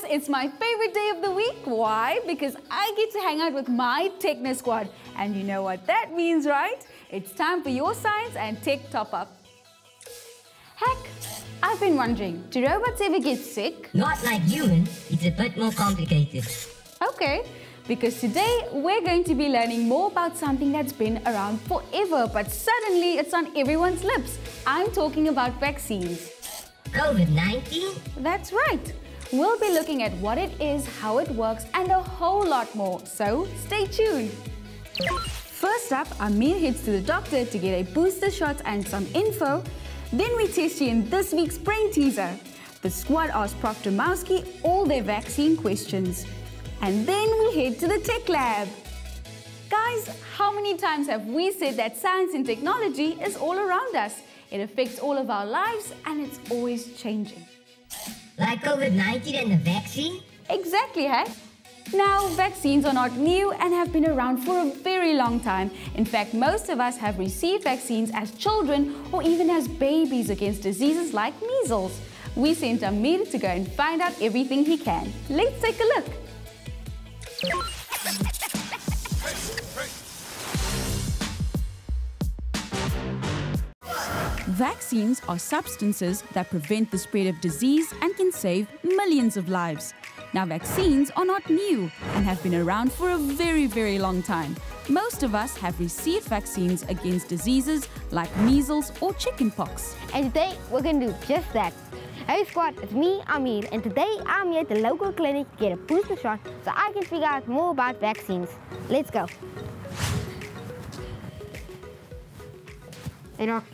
it's my favorite day of the week. Why? Because I get to hang out with my Techno squad. And you know what that means, right? It's time for your science and tech top-up. Heck, I've been wondering, do robots ever get sick? Not like humans, it's a bit more complicated. Okay, because today we're going to be learning more about something that's been around forever, but suddenly it's on everyone's lips. I'm talking about vaccines. COVID-19? That's right. We'll be looking at what it is, how it works, and a whole lot more, so stay tuned. First up, Amir heads to the doctor to get a booster shot and some info. Then we test you in this week's brain teaser. The squad asks Prof Dramowski all their vaccine questions. And then we head to the tech lab. Guys, how many times have we said that science and technology is all around us? It affects all of our lives and it's always changing. Like COVID-19 and the vaccine? Exactly, hey? Now, vaccines are not new and have been around for a very long time. In fact, most of us have received vaccines as children or even as babies against diseases like measles. We sent Amir to go and find out everything he can. Let's take a look. Vaccines are substances that prevent the spread of disease and can save millions of lives. Now, vaccines are not new and have been around for a very, very long time. Most of us have received vaccines against diseases like measles or chickenpox. And today, we're going to do just that. Hey squad, it's me, Amir, and today I'm here at the local clinic to get a booster shot so I can figure out more about vaccines. Let's go. Hey doc.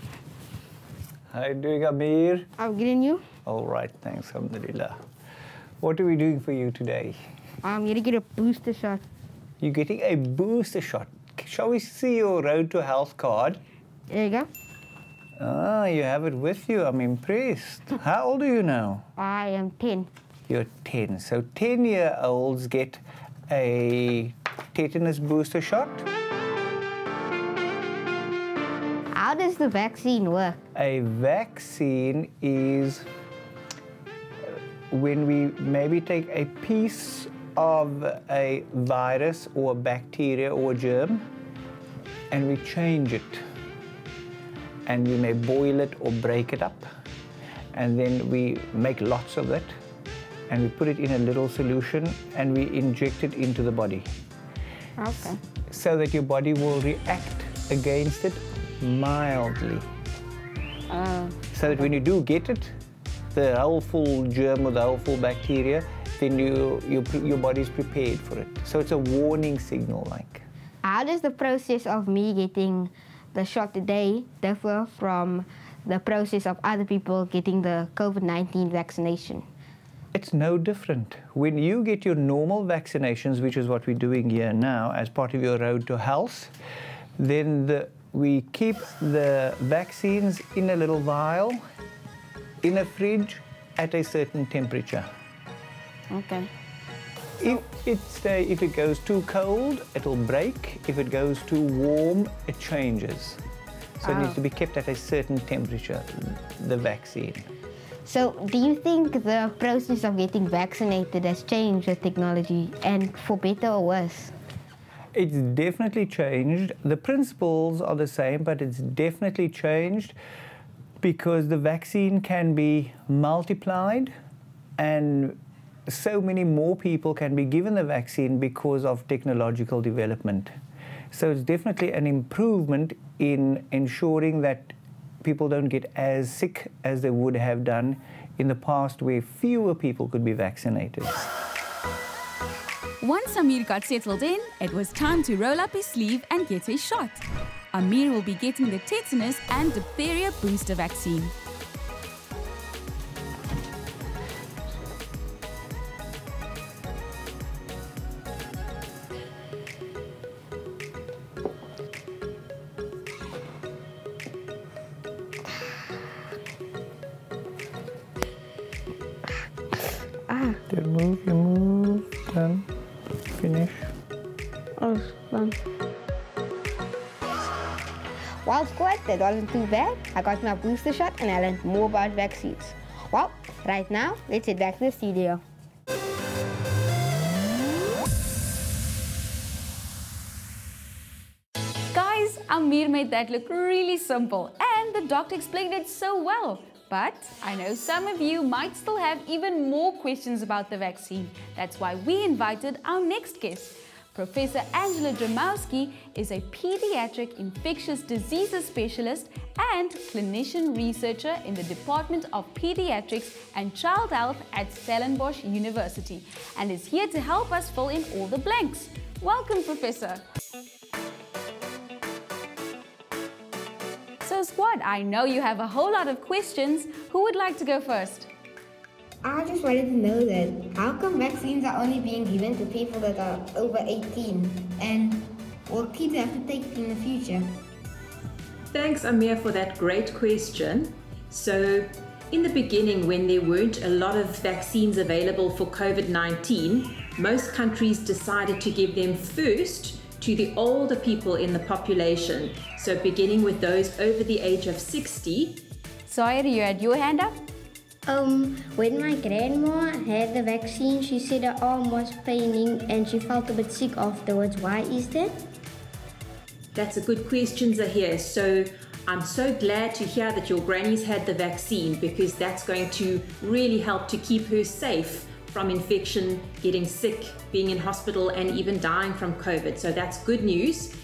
How are you doing, Amir? I'm getting you. All right, thanks, alhamdulillah. What are we doing for you today? I'm here to get a booster shot. You're getting a booster shot. Shall we see your Road to Health card? There you go. Ah, you have it with you. I'm impressed. How old are you now? I am 10. You're 10. So 10-year-olds get a tetanus booster shot. How does the vaccine work? A vaccine is when we maybe take a piece of a virus or a bacteria or a germ and we change it. And we may boil it or break it up. And then we make lots of it and we put it in a little solution and we inject it into the body. Okay. So that your body will react against it mildly. So that when you do get it, the whole full germ or the whole full bacteria, then your body's prepared for it. So it's a warning signal like. How does the process of me getting the shot today differ from the process of other people getting the COVID-19 vaccination? It's no different. When you get your normal vaccinations, which is what we're doing here now as part of your Road to Health, then we keep the vaccines in a little vial, in a fridge, at a certain temperature. Okay. If it goes too cold, it'll break. If it goes too warm, it changes. So it needs to be kept at a certain temperature, the vaccine. So do you think the process of getting vaccinated has changed with technology, and for better or worse? It's definitely changed. The principles are the same, but it's definitely changed because the vaccine can be multiplied and so many more people can be given the vaccine because of technological development. So it's definitely an improvement in ensuring that people don't get as sick as they would have done in the past where fewer people could be vaccinated. Once Amir got settled in, it was time to roll up his sleeve and get a shot. Amir will be getting the tetanus and diphtheria booster vaccine. You move, done, finish. Oh, done. Well, squad, that wasn't too bad. I got my booster shot and I learned more about vaccines. Well, right now, let's head back to the studio. Amir made that look really simple and the doctor explained it so well. But I know some of you might still have even more questions about the vaccine. That's why we invited our next guest. Professor Dramowski is a pediatric infectious diseases specialist and clinician researcher in the Department of Pediatrics and Child Health at Stellenbosch University and is here to help us fill in all the blanks. Welcome, Professor. So squad, I know you have a whole lot of questions. Who would like to go first? I just wanted to know that how come vaccines are only being given to people that are over 18 and will kids have to take it in the future? Thanks, Amir, for that great question. So in the beginning, when there weren't a lot of vaccines available for COVID-19, most countries decided to give them first to the older people in the population. So beginning with those over the age of 60. Sawyer, you had your hand up? When my grandma had the vaccine, she said her arm was paining and she felt a bit sick afterwards. Why is that? That's a good question, Zahir. So I'm so glad to hear that your granny's had the vaccine because that's going to really help to keep her safe from infection, getting sick, being in hospital and even dying from COVID. So that's good news.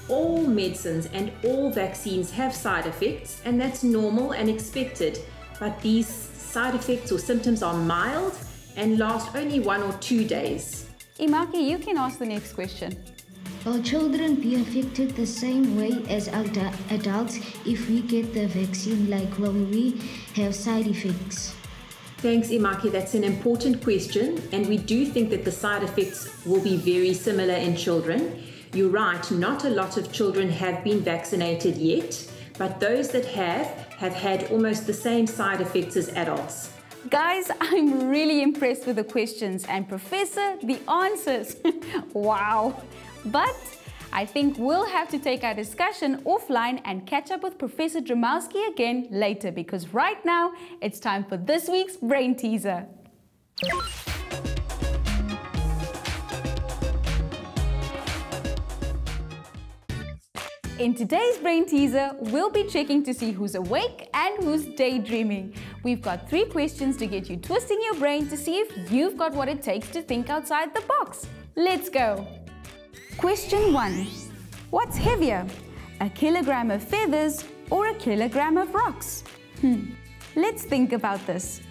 All medicines and all vaccines have side effects and that's normal and expected. But these side effects or symptoms are mild and last only 1 or 2 days. Imaki, you can ask the next question. Will children be affected the same way as adults if we get the vaccine? Like, will we have side effects? Thanks, Imaki. That's an important question. And we do think that the side effects will be very similar in children. You're right, not a lot of children have been vaccinated yet, but those that have had almost the same side effects as adults. Guys, I'm really impressed with the questions and Professor, the answers. Wow. But I think we'll have to take our discussion offline and catch up with Professor Dramowski again later because right now it's time for this week's Brain Teaser. In today's Brain Teaser, we'll be checking to see who's awake and who's daydreaming. We've got 3 questions to get you twisting your brain to see if you've got what it takes to think outside the box. Let's go! Question 1. What's heavier, a kilogram of feathers or a kilogram of rocks? Let's think about this.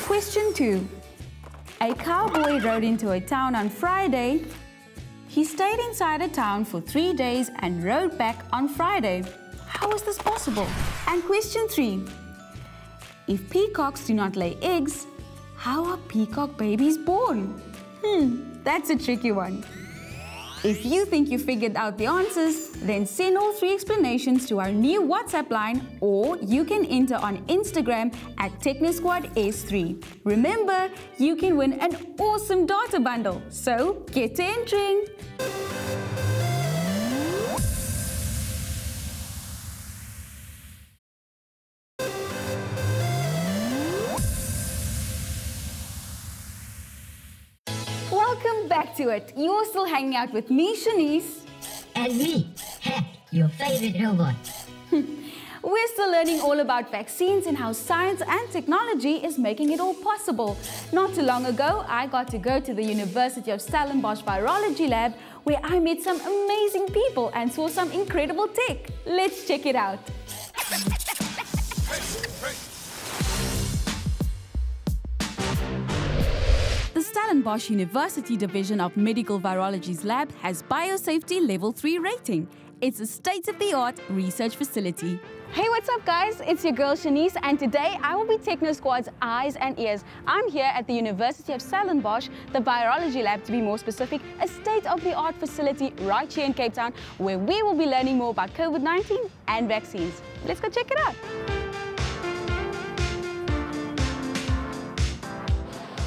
Question 2. A cowboy rode into a town on Friday. He stayed inside a town for 3 days and rode back on Friday. How is this possible? And question 3. If peacocks do not lay eggs, how are peacock babies born? That's a tricky one. If you think you figured out the answers, then send all 3 explanations to our new WhatsApp line or you can enter on Instagram at TechnoSquadS3. Remember, you can win an awesome data bundle, so get to entering! Welcome back to it. You're still hanging out with me, Shanice. And me, Hack, your favorite robot. We're still learning all about vaccines and how science and technology is making it all possible. Not too long ago, I got to go to the University of Stellenbosch Virology Lab where I met some amazing people and saw some incredible tech. Let's check it out. The Stellenbosch University Division of Medical Virology's lab has Biosafety Level 3 rating. It's a state-of-the-art research facility. Hey, what's up guys? It's your girl Shanice and today I will be Techno Squad's eyes and ears. I'm here at the University of Stellenbosch, the Virology Lab to be more specific, a state-of-the-art facility right here in Cape Town where we will be learning more about COVID-19 and vaccines. Let's go check it out.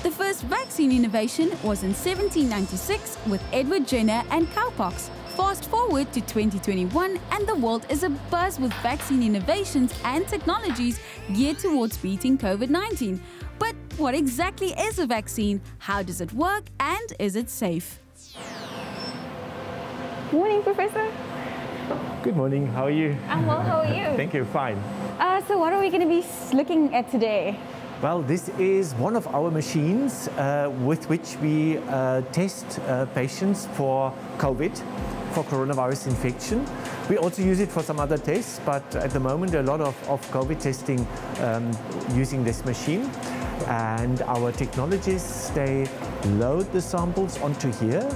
The first vaccine innovation was in 1796 with Edward Jenner and cowpox. Fast forward to 2021 and the world is abuzz with vaccine innovations and technologies geared towards beating COVID-19. But what exactly is a vaccine? How does it work? And is it safe? Morning, Professor. Good morning, how are you? I'm well, how are you? Thank you, fine. So what are we going to be looking at today? Well, this is one of our machines with which we test patients for COVID, for coronavirus infection. We also use it for some other tests, but at the moment a lot of COVID testing using this machine. And our technologists, they load the samples onto here.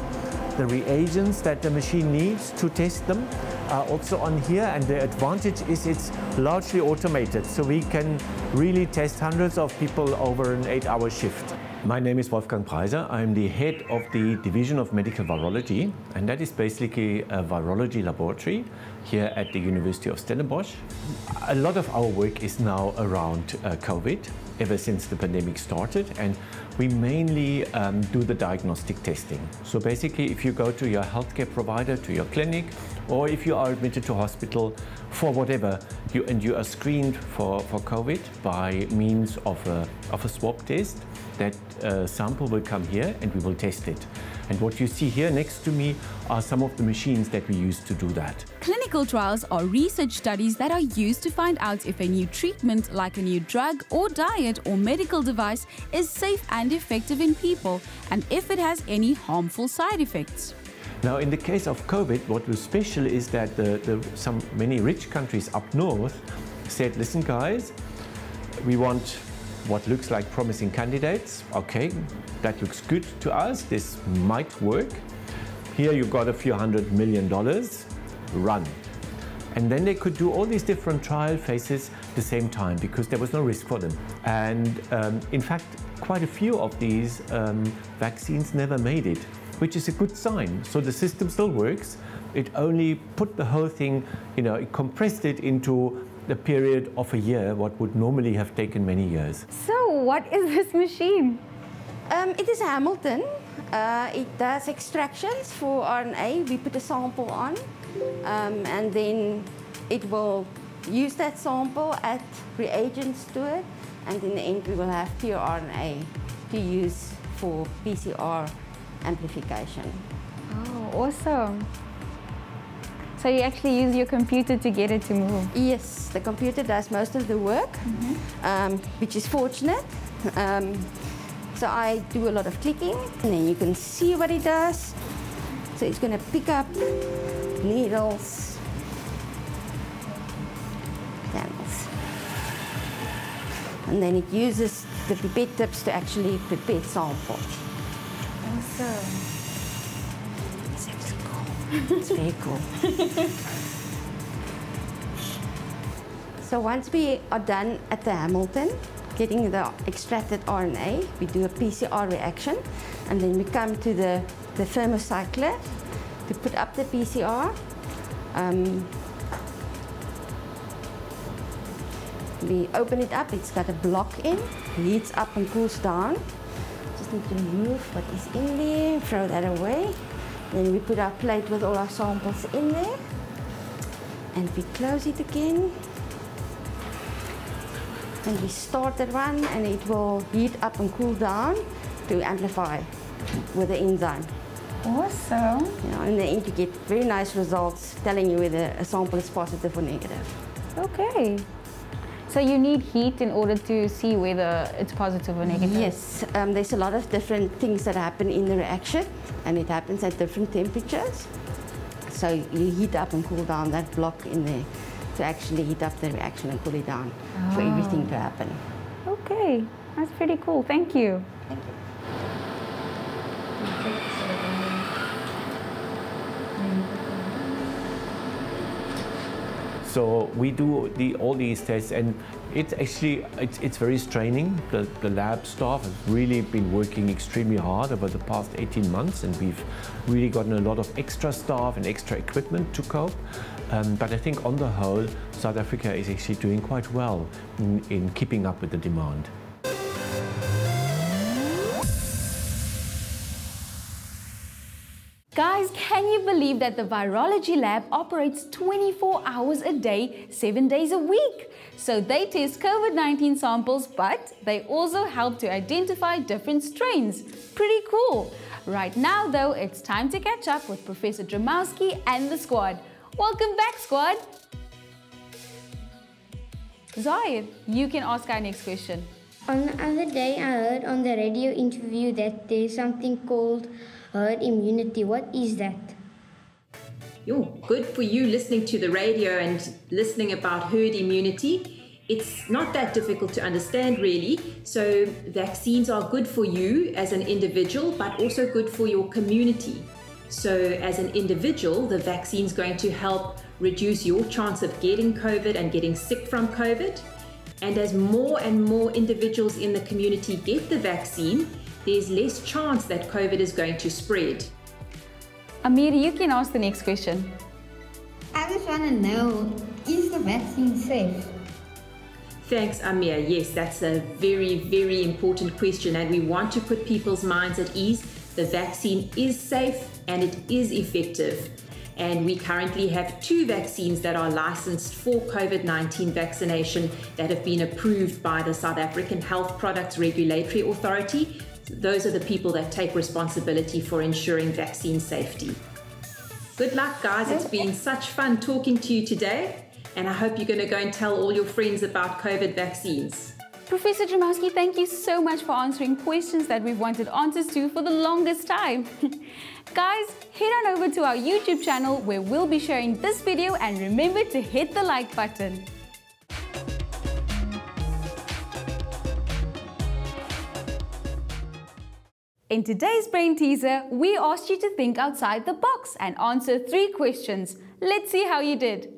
The reagents that the machine needs to test them are also on here, and the advantage is it's largely automated, so we can really test hundreds of people over an 8-hour shift. My name is Wolfgang Preiser. I'm the head of the Division of Medical Virology, and that is basically a virology laboratory here at the University of Stellenbosch. A lot of our work is now around COVID, ever since the pandemic started, and we mainly do the diagnostic testing. So basically, if you go to your healthcare provider, to your clinic, or if you are admitted to hospital for whatever, you are screened for COVID by means of a swab test. That sample will come here and we will test it. And what you see here next to me are some of the machines that we use to do that. Clinical trials are research studies that are used to find out if a new treatment, like a new drug or diet or medical device, is safe and effective in people, and if it has any harmful side effects. Now, in the case of COVID, what was special is that many rich countries up north said, listen guys, we want what looks like promising candidates. Okay, that looks good to us, this might work. Here you've got a few $100 million, run. And then they could do all these different trial phases at the same time because there was no risk for them. And in fact, quite a few of these vaccines never made it, which is a good sign. So the system still works. It only put the whole thing, it compressed it into the period of a year, what would normally have taken many years. So what is this machine? It is a Hamilton. It does extractions for RNA. We put a sample on and then it will use that sample, add reagents to it, and in the end we will have pure RNA to use for PCR amplification. Oh, awesome. So you actually use your computer to get it to move? Yes, the computer does most of the work, which is fortunate. So I do a lot of clicking, and then you can see what it does. So it's going to pick up needles, channels. And then it uses the pipette tips to actually prepare samples. Awesome. It's very cool. So once we are done at the Hamilton, getting the extracted RNA, we do a PCR reaction, and then we come to the thermocycler to put up the PCR. We open it up, it's got a block in, heats up and cools down. Just need to remove what is in there, throw that away. Then we put our plate with all our samples in there, and we close it again. And we start the run, and it will heat up and cool down to amplify with the enzyme. Awesome. In the end, you get very nice results telling you whether a sample is positive or negative. Okay. So you need heat in order to see whether it's positive or negative? Yes, there's a lot of different things that happen in the reaction, and it happens at different temperatures. So you heat up and cool down that block in there to actually heat up the reaction and cool it down for everything to happen. Okay, that's pretty cool. Thank you. Thank you. So we do all these tests, and it's very straining. The lab staff has really been working extremely hard over the past 18 months, and we've really gotten a lot of extra staff and extra equipment to cope. But I think on the whole, South Africa is actually doing quite well in keeping up with the demand. Guys, can you believe that the Virology Lab operates 24 hours a day, 7 days a week? So they test COVID-19 samples, but they also help to identify different strains. Pretty cool. Right now, though, it's time to catch up with Professor Dramowski and the squad. Welcome back, squad. Zahir, you can ask our next question. On the other day, I heard on the radio interview that there's something called herd immunity. What is that? Yo, good for you listening to the radio and listening about herd immunity. It's not that difficult to understand, really. So vaccines are good for you as an individual, but also good for your community. So as an individual, the vaccine's going to help reduce your chance of getting COVID and getting sick from COVID. And as more and more individuals in the community get the vaccine, there's less chance that COVID is going to spread. Amir, you can ask the next question. I just want to know, is the vaccine safe? Thanks, Amir. Yes, that's a very, very important question, and we want to put people's minds at ease. The vaccine is safe and it is effective. And we currently have 2 vaccines that are licensed for COVID-19 vaccination that have been approved by the South African Health Products Regulatory Authority. Those are the people that take responsibility for ensuring vaccine safety. Good luck, guys. It's been such fun talking to you today. And I hope you're going to go and tell all your friends about COVID vaccines. Professor Dramowski, thank you so much for answering questions that we've wanted answers to for the longest time. Guys, head on over to our YouTube channel where we'll be sharing this video, and remember to hit the like button. In today's brain teaser, we asked you to think outside the box and answer 3 questions. Let's see how you did.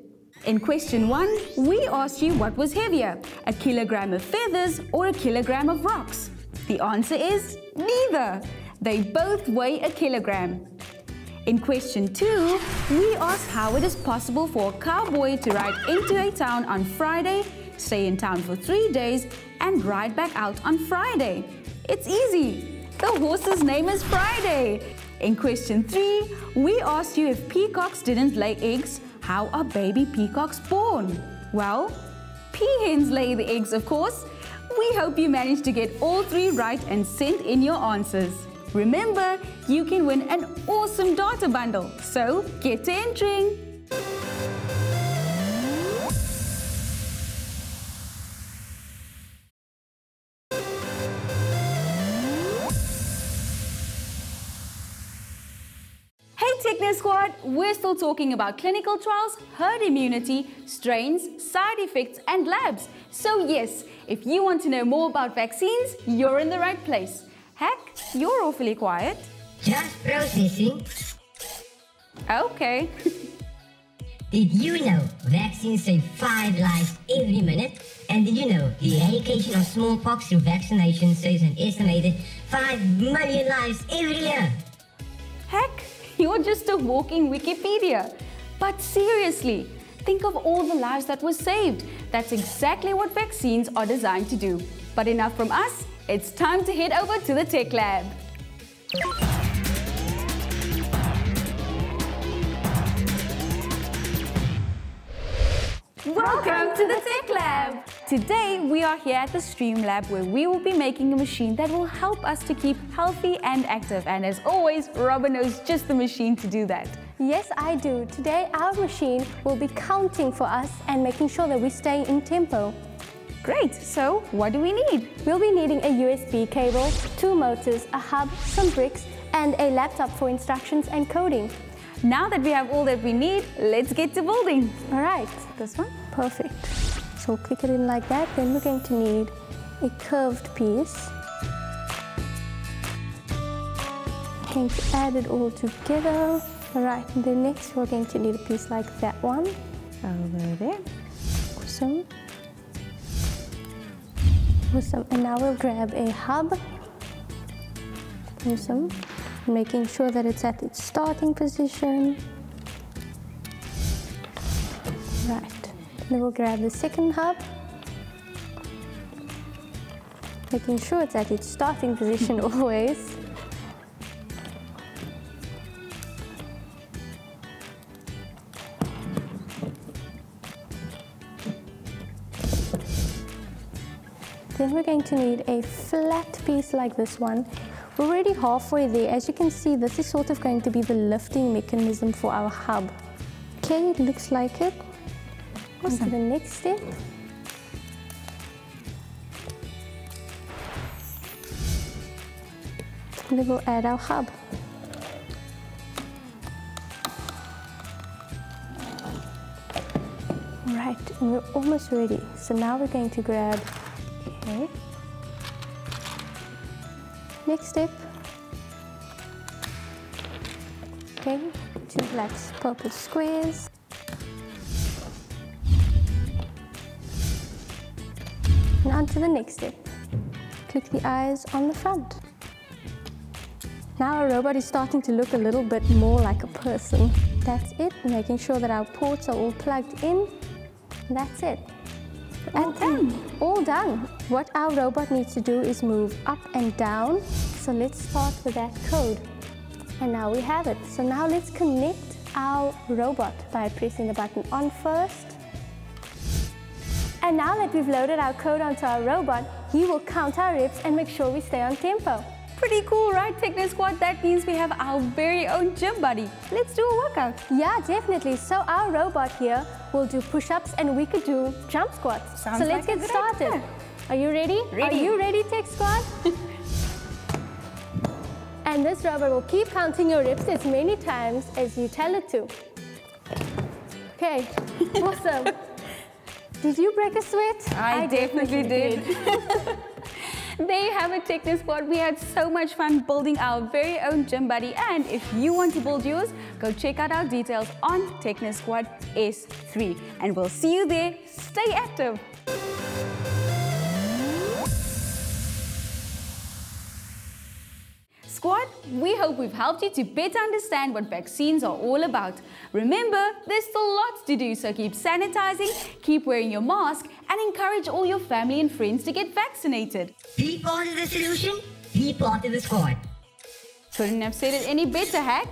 In question 1, we asked you what was heavier, a kilogram of feathers or a kilogram of rocks. The answer is neither. They both weigh a kilogram. In question 2, we asked how it is possible for a cowboy to ride into a town on Friday, stay in town for 3 days, and ride back out on Friday. It's easy. The horse's name is Friday. In question 3, we asked you if peacocks didn't lay eggs, how are baby peacocks born? Well, peahens lay the eggs, of course. We hope you managed to get all 3 right and send in your answers. Remember, you can win an awesome data bundle, so get to entering. Techno Squad, we're still talking about clinical trials, herd immunity, strains, side effects and labs. So yes, if you want to know more about vaccines, you're in the right place. Heck, you're awfully quiet. Just processing. Okay. Did you know vaccines save 5 lives every minute? And did you know the eradication of smallpox through vaccination saves an estimated 5 million lives every year? Heck, you're just a walking Wikipedia. But seriously, think of all the lives that were saved. That's exactly what vaccines are designed to do. But enough from us, it's time to head over to the Tech Lab. Welcome to the Tech Lab! Today we are here at the Stream Lab where we will be making a machine that will help us to keep healthy and active. And as always, Robin knows just the machine to do that. Yes, I do. Today our machine will be counting for us and making sure that we stay in tempo. Great, so what do we need? We'll be needing a USB cable, 2 motors, a hub, some bricks, and a laptop for instructions and coding. Now that we have all that we need, let's get to building. All right. This one? Perfect. So we'll click it in like that. Then we're going to need a curved piece. We're going to add it all together. All right. And then next we're going to need a piece like that one. Over there. Awesome. Awesome. And now we'll grab a hub. Awesome. Making sure that it's at its starting position. Right. Then we'll grab the second hub. Making sure it's at its starting position always. Then we're going to need a flat piece like this one. We're already halfway there. As you can see, this is sort of going to be the lifting mechanism for our hub. Okay, it looks like it. Awesome. On to the next step. And then we'll add our hub. Right, and we're almost ready. So now we're going to grab, okay. Next step. Okay, 2 black purple squares. And on to the next step. Click the eyes on the front. Now our robot is starting to look a little bit more like a person. That's it, making sure that our ports are all plugged in. That's it. All done. All done. What our robot needs to do is move up and down. So let's start with that code. And now we have it. So now let's connect our robot by pressing the button on first. And now that we've loaded our code onto our robot, he will count our reps and make sure we stay on tempo. Pretty cool, right, Techno Squad? That means we have our very own gym buddy. Let's do a workout. Yeah, definitely. So our robot here will do push-ups and we could do jump squats. Sounds so let's like get started. idea. Are you ready? Ready. Are you ready, Tech Squad? And this robot will keep counting your reps as many times as you tell it to. Okay, awesome. Did you break a sweat? I definitely did. There you have it, Techno Squad. We had so much fun building our very own gym buddy, and if you want to build yours, go check out our details on Techno Squad S3, and we'll see you there. Stay active. Squad, we hope we've helped you to better understand what vaccines are all about. Remember, there's still lots to do, so keep sanitizing, keep wearing your mask, and encourage all your family and friends to get vaccinated. Be part of the solution, be part of the squad. Couldn't have said it any better, Hack.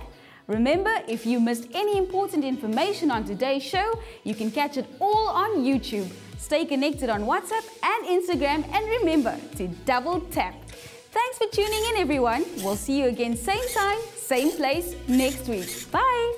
Remember, if you missed any important information on today's show, you can catch it all on YouTube. Stay connected on WhatsApp and Instagram, and remember to double tap. Thanks for tuning in, everyone. We'll see you again same time, same place next week. Bye.